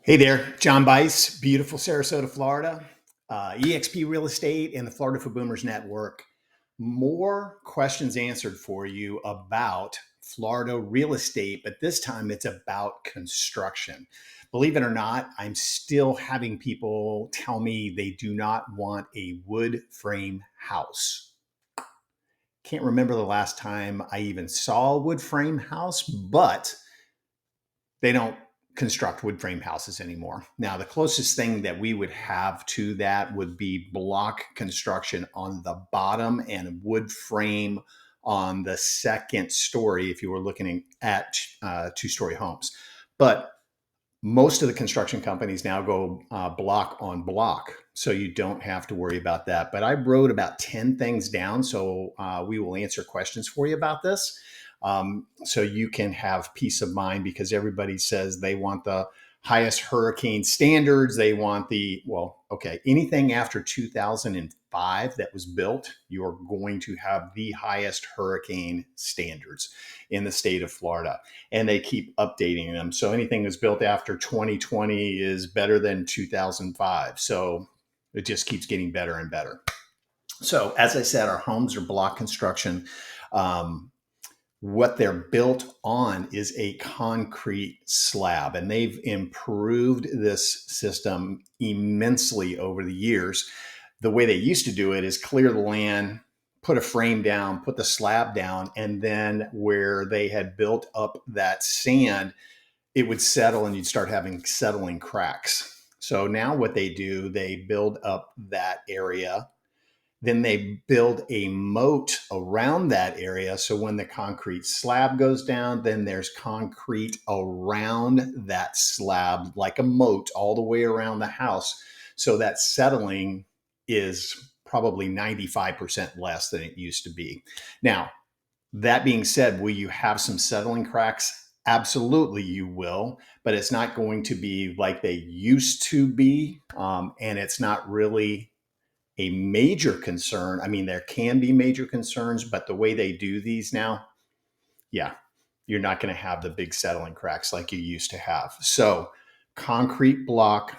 Hey there, John Bice, beautiful Sarasota, Florida, EXP Real Estate and the Florida for Boomers Network. More questions answered for you about Florida real estate, but this time it's about construction. Believe it or not, I'm still having people tell me they do not want a wood frame house. Can't remember the last time I even saw a wood frame house, but they don't construct wood frame houses anymore. Now, the closest thing that we would have to that would be block construction on the bottom and wood frame on the second story if you were looking at two-story homes. But most of the construction companies now go block on block, so you don't have to worry about that. But I wrote about 10 things down, so we will answer questions for you about this. So you can have peace of mind, because everybody says they want the highest hurricane standards. They want anything after 2005 that was built, you're going to have the highest hurricane standards in the state of Florida. And they keep updating them. So anything that's built after 2020 is better than 2005. So it just keeps getting better and better. So as I said, our homes are block construction. What they're built on is a concrete slab, and they've improved this system immensely over the years. The way they used to do it is clear the land, put a frame down, put the slab down, and then where they had built up that sand, it would settle and you'd start having settling cracks. So now what they do, they build up that area. Then they build a moat around that area. So when the concrete slab goes down, then there's concrete around that slab, like a moat all the way around the house. So that settling is probably 95% less than it used to be. Now, that being said, will you have some settling cracks? Absolutely, you will, but it's not going to be like they used to be. And it's not really a major concern. I mean, there can be major concerns, but the way they do these now, yeah, you're not going to have the big settling cracks like you used to have. So concrete block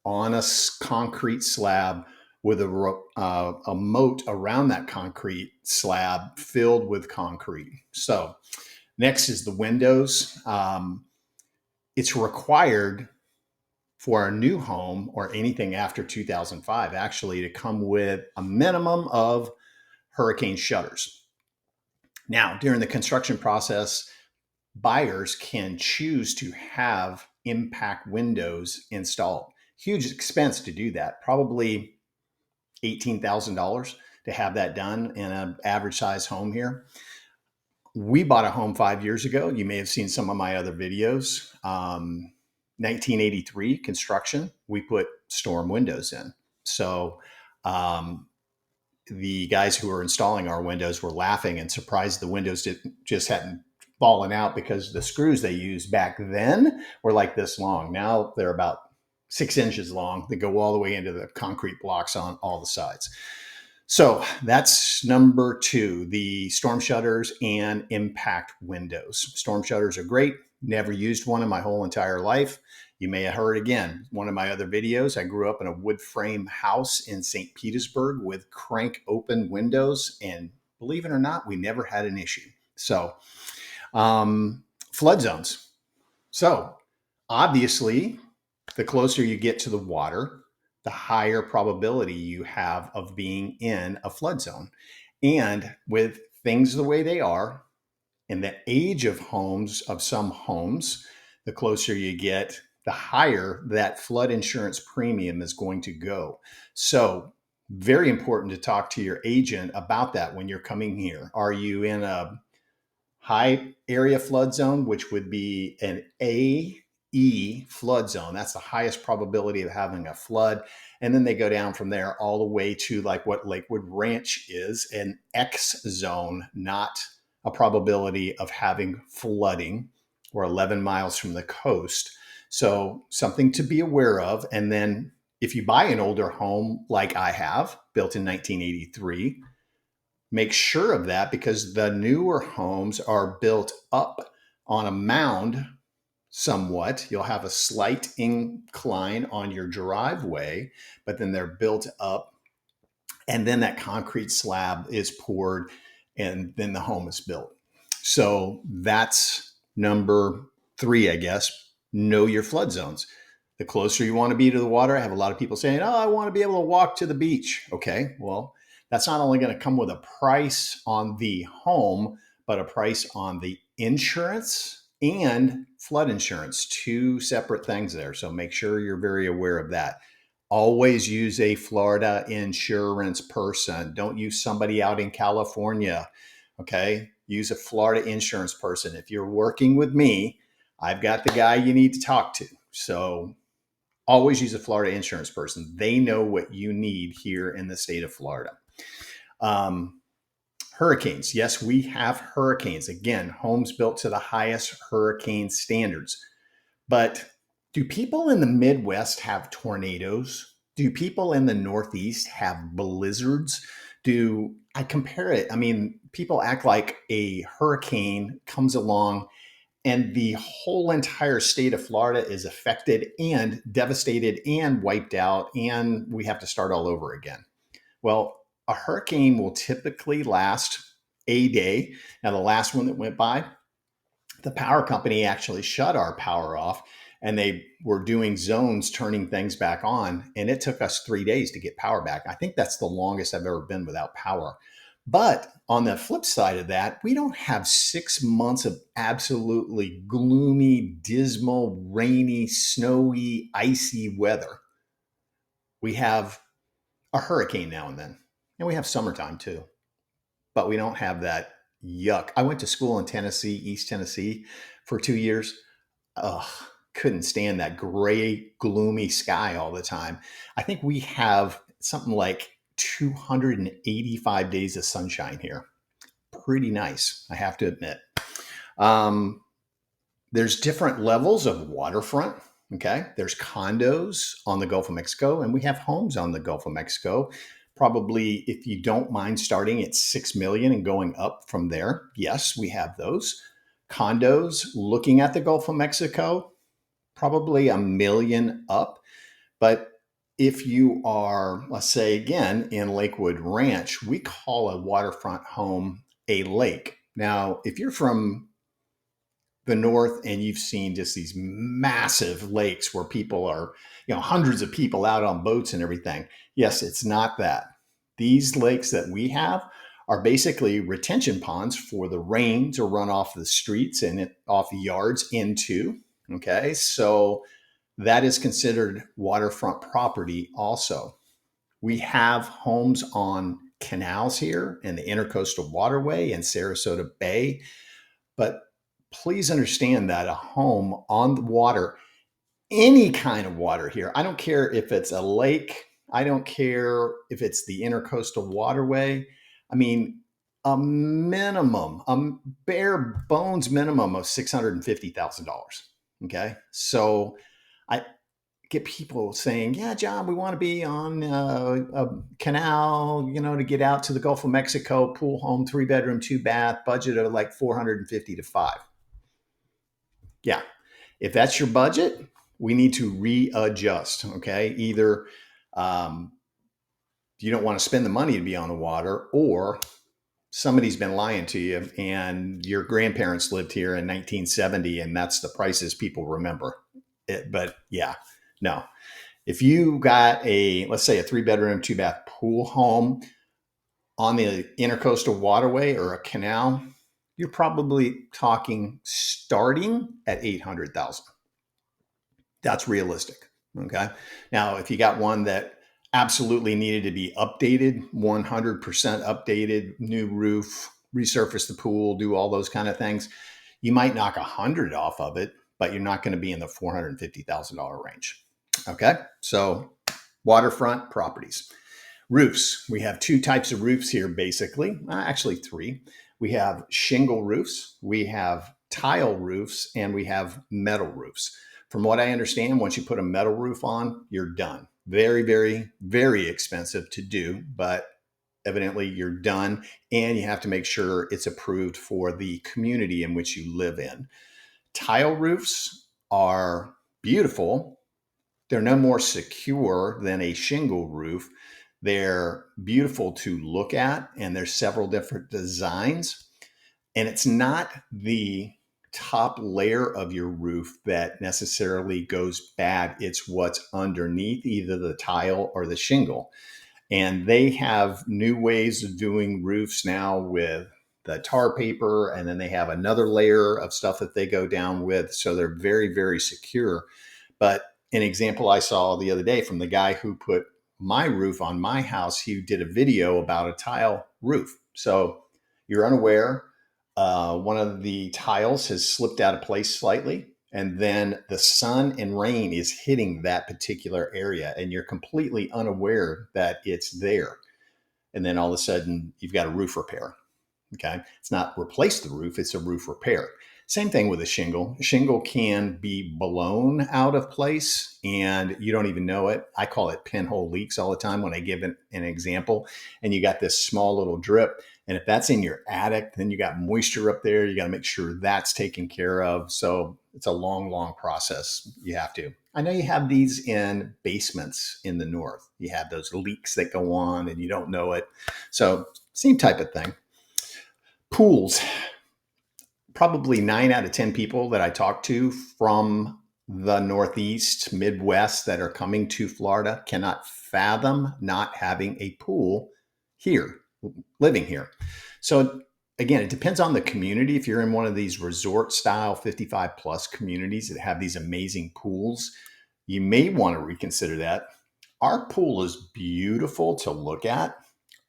on a concrete slab with a moat around that concrete slab filled with concrete. So next is the windows. It's required for a new home or anything after 2005, actually, to come with a minimum of hurricane shutters. Now, during the construction process, buyers can choose to have impact windows installed. Huge expense to do that, probably $18,000 to have that done in an average size home here. We bought a home 5 years ago. You may have seen some of my other videos. 1983 construction, we put storm windows in. So the guys who were installing our windows were laughing and surprised the windows just hadn't fallen out, because the screws they used back then were like this long. Now they're about 6 inches long. They go all the way into the concrete blocks on all the sides. So that's number 2, the storm shutters and impact windows. Storm shutters are great. Never used one in my whole entire life. You may have heard, again, one of my other videos. I grew up in a wood frame house in St. Petersburg with crank open windows, and believe it or not, we never had an issue. So flood zones. So obviously, the closer you get to the water, the higher probability you have of being in a flood zone. And with things the way they are, and the age of homes, of some homes, the closer you get, the higher that flood insurance premium is going to go. So very important to talk to your agent about that when you're coming here. Are you in a high area flood zone, which would be an AE flood zone? That's the highest probability of having a flood. And then they go down from there all the way to like what Lakewood Ranch is, an X zone, not a probability of having flooding. We're 11 miles from the coast. So something to be aware of. And then if you buy an older home like I have, built in 1983, make sure of that, because the newer homes are built up on a mound somewhat. You'll have a slight incline on your driveway, but then they're built up. And then that concrete slab is poured, and then the home is built. So that's number three, I guess. Know your flood zones. The closer you want to be to the water, I have a lot of people saying, oh, I want to be able to walk to the beach. Okay, well, that's not only going to come with a price on the home, but a price on the insurance and flood insurance, two separate things there. So make sure you're very aware of that. Always use a Florida insurance person. Don't use somebody out in California. Okay. Use a Florida insurance person. If you're working with me, I've got the guy you need to talk to. So always use a Florida insurance person. They know what you need here in the state of Florida. Hurricanes. Yes, we have hurricanes. Again, homes built to the highest hurricane standards. But do people in the Midwest have tornadoes? Do people in the Northeast have blizzards? Do I compare it? I mean, people act like a hurricane comes along and the whole entire state of Florida is affected and devastated and wiped out, and we have to start all over again. Well, a hurricane will typically last a day. Now, the last one that went by, the power company actually shut our power off, and they were doing zones, turning things back on. And it took us 3 days to get power back. I think that's the longest I've ever been without power. But on the flip side of that, we don't have 6 months of absolutely gloomy, dismal, rainy, snowy, icy weather. We have a hurricane now and then, and we have summertime too. But we don't have that yuck. I went to school in Tennessee, East Tennessee, for 2 years. Ugh, couldn't stand that gray, gloomy sky all the time. I think we have something like 285 days of sunshine here. Pretty nice, I have to admit. There's different levels of waterfront. Okay. There's condos on the Gulf of Mexico, and we have homes on the Gulf of Mexico. Probably, if you don't mind starting at 6 million and going up from there. Yes, we have those. Condos looking at the Gulf of Mexico, probably $1 million up. But if you are, let's say again, in Lakewood Ranch, we call a waterfront home a lake. Now, if you're from the north and you've seen just these massive lakes where people are, hundreds of people out on boats and everything. Yes, it's not that. These lakes that we have are basically retention ponds for the rain to run off the streets and off the yards into. Okay, so that is considered waterfront property also. We have homes on canals here in the Intercoastal Waterway and Sarasota Bay. But please understand that a home on the water, any kind of water here, I don't care if it's a lake, I don't care if it's the Intercoastal Waterway. I mean, a minimum, a bare bones minimum of $650,000. Okay. So I get people saying, yeah, John, we want to be on a canal, to get out to the Gulf of Mexico, pool home, 3-bedroom, 2-bath, budget of like 450 to 5. Yeah. If that's your budget, we need to readjust. Okay. Either you don't want to spend the money to be on the water, or somebody's been lying to you and your grandparents lived here in 1970 and that's the prices people remember it. But yeah, no. If you got let's say a 3-bedroom, 2-bath pool home on the Intercoastal Waterway or a canal, you're probably talking starting at 800,000. That's realistic. Okay. Now, if you got one that absolutely needed to be updated, 100% updated, new roof, resurface the pool, do all those kind of things, you might knock 100 off of it, but you're not going to be in the $450,000 range. Okay. So waterfront properties. Roofs. We have 2 types of roofs here, basically. Actually, 3. We have shingle roofs, we have tile roofs, and we have metal roofs. From what I understand, once you put a metal roof on, you're done. Very, very, very expensive to do, but evidently you're done, and you have to make sure it's approved for the community in which you live in. Tile roofs are beautiful. They're no more secure than a shingle roof. They're beautiful to look at, and there's several different designs. And it's not the top layer of your roof that necessarily goes bad. It's what's underneath, either the tile or the shingle. And they have new ways of doing roofs now with the tar paper, and then they have another layer of stuff that they go down with. So they're very, very secure. But an example I saw the other day from the guy who put my roof on my house, he did a video about a tile roof. So you're unaware, one of the tiles has slipped out of place slightly, and then the sun and rain is hitting that particular area, and you're completely unaware that it's there. And then all of a sudden, you've got a roof repair. Okay. It's not replace the roof, it's a roof repair. Same thing with a shingle. A shingle can be blown out of place and you don't even know it. I call it pinhole leaks all the time when I give an example. And you got this small little drip. And if that's in your attic, then you got moisture up there. You got to make sure that's taken care of. So it's a long, long process. You have to. I know you have these in basements in the north. You have those leaks that go on and you don't know it. So same type of thing. Pools. Probably 9 out of 10 people that I talk to from the Northeast, Midwest that are coming to Florida cannot fathom not having a pool here, living here. So again, it depends on the community. If you're in one of these resort style 55 plus communities that have these amazing pools, you may want to reconsider that. Our pool is beautiful to look at.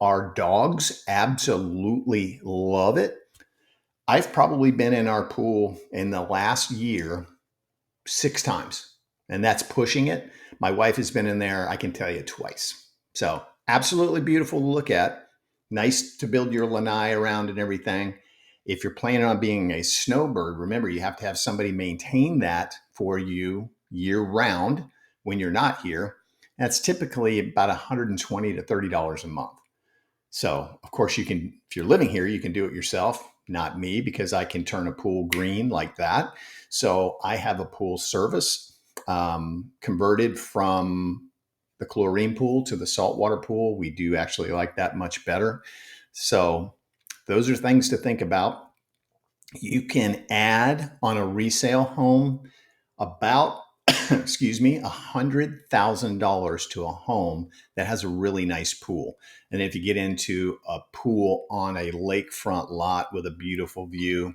Our dogs absolutely love it. I've probably been in our pool in the last year 6 times, and that's pushing it. My wife has been in there, I can tell you, twice. So absolutely beautiful to look at. Nice to build your lanai around and everything. If you're planning on being a snowbird, remember you have to have somebody maintain that for you year round when you're not here. That's typically about $120 to $30 a month. So, of course, you can, if you're living here, you can do it yourself. Not me, because I can turn a pool green like that. So I have a pool service converted from the chlorine pool to the saltwater pool. We do actually like that much better. So those are things to think about. You can add on a resale home about excuse me, $100,000 to a home that has a really nice pool. And if you get into a pool on a lakefront lot with a beautiful view,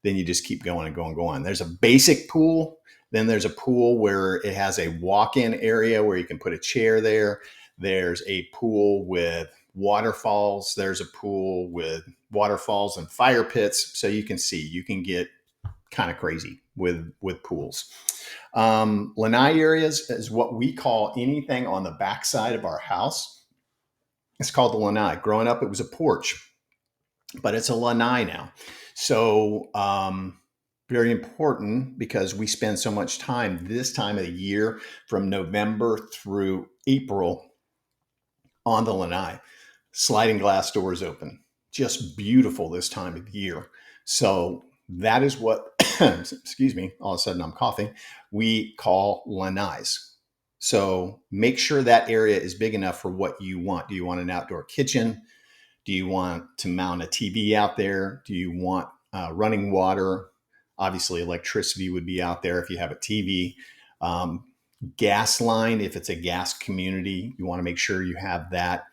then you just keep going and going and going. There's a basic pool. Then there's a pool where it has a walk-in area where you can put a chair there. There's a pool with waterfalls. There's a pool with waterfalls and fire pits. So you can see, you can get kind of crazy with pools. Lanai areas is what we call anything on the backside of our house. It's called the lanai. Growing up, it was a porch, but it's a lanai now. So very important because we spend so much time this time of the year from November through April on the lanai. Sliding glass doors open. Just beautiful this time of year. So that is what, excuse me, all of a sudden I'm coughing, we call lanais. So make sure that area is big enough for what you want. Do you want an outdoor kitchen? Do you want to mount a TV out there? Do you want running water? Obviously, electricity would be out there if you have a TV. Gas line, if it's a gas community, you want to make sure you have that.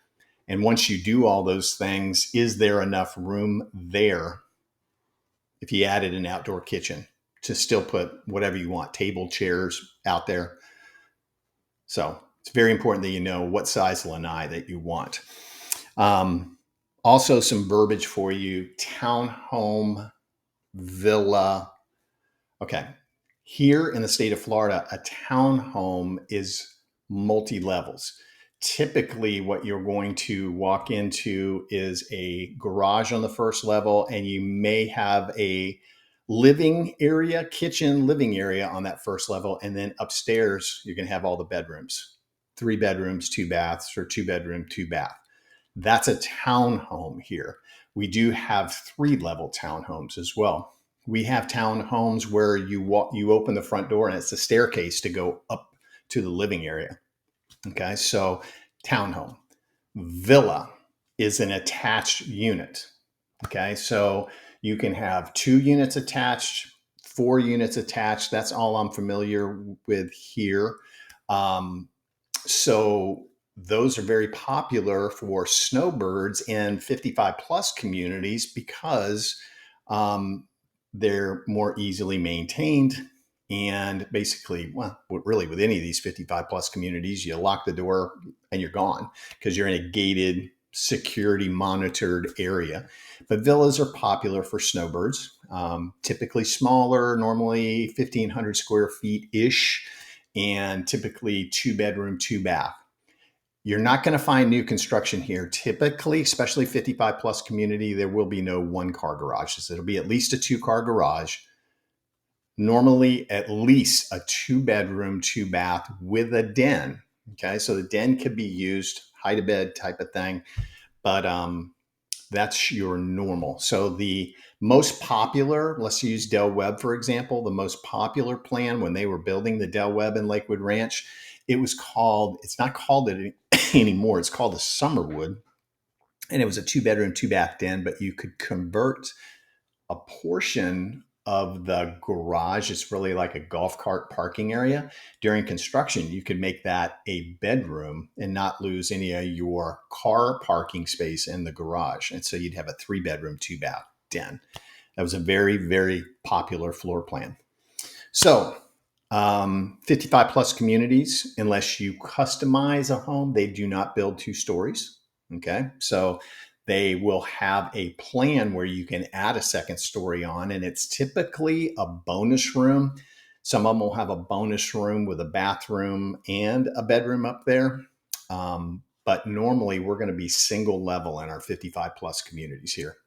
And once you do all those things, is there enough room there if you added an outdoor kitchen to still put whatever you want, table, chairs out there? So it's very important that you know what size lanai that you want. Also, some verbiage for you: townhome villa. Okay. Here in the state of Florida, a townhome is multi-levels. Typically, what you're going to walk into is a garage on the first level, and you may have a living area, kitchen, living area on that first level. And then upstairs, you're going to have all the bedrooms, 3 bedrooms, 2 baths, or 2 bedroom, 2 bath. That's a townhome here. We do have 3-level townhomes as well. We have townhomes where you open the front door and it's a staircase to go up to the living area. Okay, so townhome. Villa is an attached unit. Okay, so you can have 2 units attached, 4 units attached. That's all I'm familiar with here. So those are very popular for snowbirds in 55 plus communities because they're more easily maintained. And basically, well, really with any of these 55 plus communities, you lock the door and you're gone because you're in a gated, security monitored area. But villas are popular for snowbirds, typically smaller, normally 1,500 square feet ish, and typically 2 bedroom, 2 bath. You're not going to find new construction here. Typically, especially 55 plus community, there will be no 1-car garages. It'll be at least a 2-car garage. Normally, at least a 2 bedroom, 2 bath with a den. Okay, so the den could be used, hide a bed type of thing, but that's your normal. So the most popular, let's use Del Webb, for example, the most popular plan when they were building the Del Webb and Lakewood Ranch, it's not called it anymore. It's called the Summerwood. And it was a 2 bedroom, 2 bath den, but you could convert a portion of the garage. It's really like a golf cart parking area. During construction, you could make that a bedroom and not lose any of your car parking space in the garage. And so you'd have a 3 bedroom, 2 bath den. That was a very, very popular floor plan. So 55 plus communities, unless you customize a home, they do not build 2 stories. Okay. So they will have a plan where you can add a second story on, and it's typically a bonus room. Some of them will have a bonus room with a bathroom and a bedroom up there. But normally we're going to be single level in our 55 plus communities here.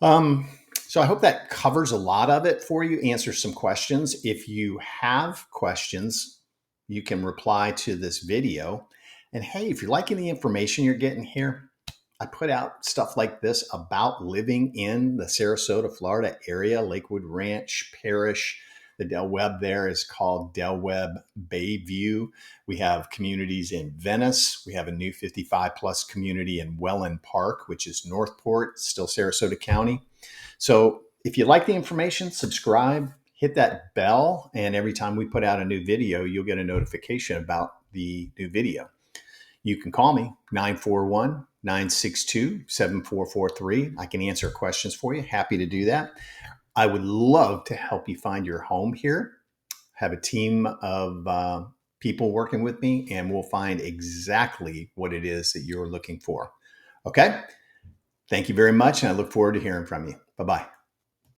So I hope that covers a lot of it for you, answers some questions. If you have questions, you can reply to this video. And hey, if you're liking the information you're getting here, I put out stuff like this about living in the Sarasota, Florida area, Lakewood Ranch Parish. The Del Webb there is called Del Webb Bayview. We have communities in Venice. We have a new 55 plus community in Welland Park, which is Northport, still Sarasota County. So if you like the information, subscribe, hit that bell, and every time we put out a new video, you'll get a notification about the new video. You can call me, 941-962-7443. I can answer questions for you. Happy to do that. I would love to help you find your home here. Have a team of people working with me, and we'll find exactly what it is that you're looking for. Okay? Thank you very much, and I look forward to hearing from you. Bye-bye.